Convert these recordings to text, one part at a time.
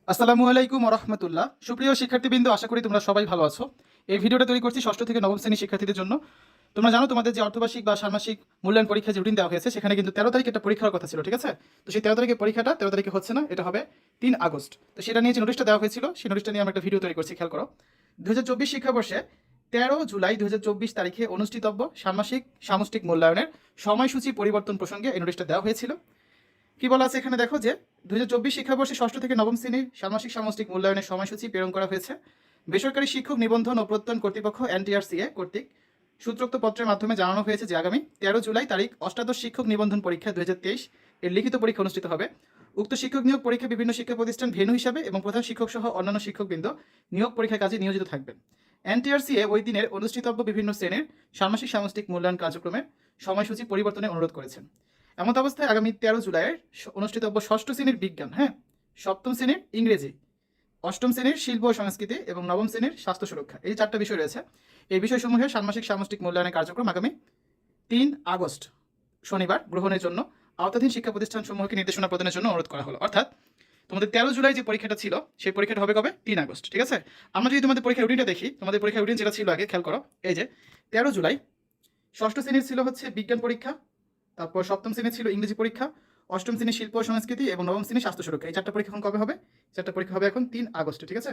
আসসালামু আলাইকুম রহমতুল্লাহ। সুপ্রিয় শিক্ষার্থীবৃন্দ, আশা করি তোমরা সবাই ভালো আছো। এই ভিডিওটা তৈরি করছি ষষ্ঠ থেকে নবম শ্রেণীর শিক্ষার্থীদের জন্য। তোমরা জানো তোমাদের যে অর্ধবার্ষিক বা ষান্মাসিক মূল্যায়ন পরীক্ষা যে রুটিন দেওয়া হয়েছে, সেখানে কিন্তু 13 তারিখ একটা পরীক্ষার কথা ছিল, ঠিক আছে? তো সেই 13 তারিখের পরীক্ষাটা 13 তারিখে হচ্ছে না, এটা হবে 3 আগস্ট। তো সেটা নিয়ে যে নোটিশটা দেওয়া হয়েছিল, সেই নোটিশটা নিয়ে আমরা একটা ভিডিও তৈরি করছি, খেয়াল করো। 2024 শিক্ষাবর্ষে 13 জুলাই 2024 তারিখে অনুষ্ঠিতব্য ষান্মাসিক সামষ্টিক মূল্যায়নের সময়সূচি পরিবর্তন প্রসঙ্গে এই নোটিশটা দেওয়া হয়েছিল। কি বলা আছে এখানে দেখো যে 2024 শিক্ষাবর্ষে ষষ্ঠ থেকে নবম শ্রেণীর ষান্মাসিক সামষ্টিক মূল্যায়নের সময়সূচি প্রেরণ করা হয়েছে। বেসরকারি শিক্ষক নিবন্ধন ও প্রত্যয়ন কর্তৃপক্ষ এনটিআরসিএ কর্তৃক সূত্রোক্ত পত্রের মাধ্যমে জানানো হয়েছে যে আগামী 13 জুলাই তারিখ অষ্টাদশ শিক্ষক নিবন্ধন পরীক্ষা 2023 এর লিখিত পরীক্ষা অনুষ্ঠিত হবে। উক্ত শিক্ষক নিয়োগ পরীক্ষা বিভিন্ন শিক্ষা প্রতিষ্ঠান ভেন্যু হিসাবে এবং প্রধান শিক্ষক সহ অন্যান্য শিক্ষকবৃন্দ নিয়োগ পরীক্ষার কাজে নিয়োজিত থাকবেন। এনটিআরসিএ ওই দিনের অনুষ্ঠিতব্য বিভিন্ন শ্রেণীর ষান্মাসিক সামষ্টিক মূল্যায়ন কার্যক্রমের সময়সূচি পরিবর্তনের অনুরোধ করেছেন। এমত অবস্থায় আগামী 13 জুলাইয়ের অনুষ্ঠিতব্য ষষ্ঠ শ্রেণীর বিজ্ঞান, সপ্তম শ্রেণীর ইংরেজি, অষ্টম শ্রেণীর শিল্প ও সংস্কৃতি এবং নবম শ্রেণীর স্বাস্থ্য সুরক্ষা, এই 4টা বিষয় রয়েছে। এই বিষয়সমূহের ষান্মাসিক সামষ্টিক মূল্যায়নের কার্যক্রম আগামী 3 আগস্ট শনিবার গ্রহণের জন্য আওতাধীন শিক্ষা প্রতিষ্ঠানসমূহকে নির্দেশনা প্রদানের জন্য অনুরোধ করা হলো। অর্থাৎ তোমাদের 13 জুলাই যে পরীক্ষাটা ছিল, সেই পরীক্ষাটা হবে কবে? 3 আগস্ট, ঠিক আছে? আমরা যদি তোমাদের পরীক্ষার রুটিনটা দেখি, তোমাদের পরীক্ষার রুটিন যেটা ছিল আগে, খেয়াল করো। এই যে 13 জুলাই ষষ্ঠ শ্রেণীর ছিল হচ্ছে বিজ্ঞান পরীক্ষা, তারপর সপ্তম শ্রেণী ছিল ইংরেজি পরীক্ষা, অষ্টম শ্রেণী শিল্প ও সংস্কৃতি এবং নবম শ্রেণী স্বাস্থ্য সুরক্ষা। এই 4টা পরীক্ষা এখন কবে হবে? 4টা পরীক্ষা হবে এখন 3 আগস্টে, ঠিক আছে?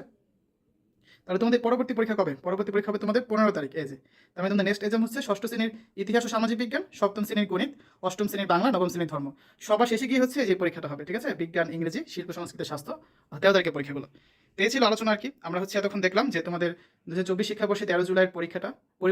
তাহলে তোমাদের পরবর্তী পরীক্ষা কবে? পরবর্তী পরীক্ষা হবে তোমাদের 15 তারিখ। এই যে তার মানে তোমাদের নেক্সট এক্সাম হচ্ছে ষষ্ঠ শ্রেণীর ইতিহাস ও সামাজিক বিজ্ঞান, সপ্তম শ্রেণীর গণিত, অষ্টম শ্রেণীর বাংলা, নবম শ্রেণীর ধর্ম। সবার শেষে গিয়ে হচ্ছে এই পরীক্ষাটা হবে, ঠিক আছে? বিজ্ঞান, ইংরেজি, শিল্প, সংস্কৃতি, স্বাস্থ্য, 13 তারিখের পরীক্ষাগুলো। তো এই ছিল আলোচনা আর কি। আমরা হচ্ছে এতক্ষণ দেখলাম যে তোমাদের 2024 শিক্ষাবর্ষে 13 জুলাইয়ের পরীক্ষাটা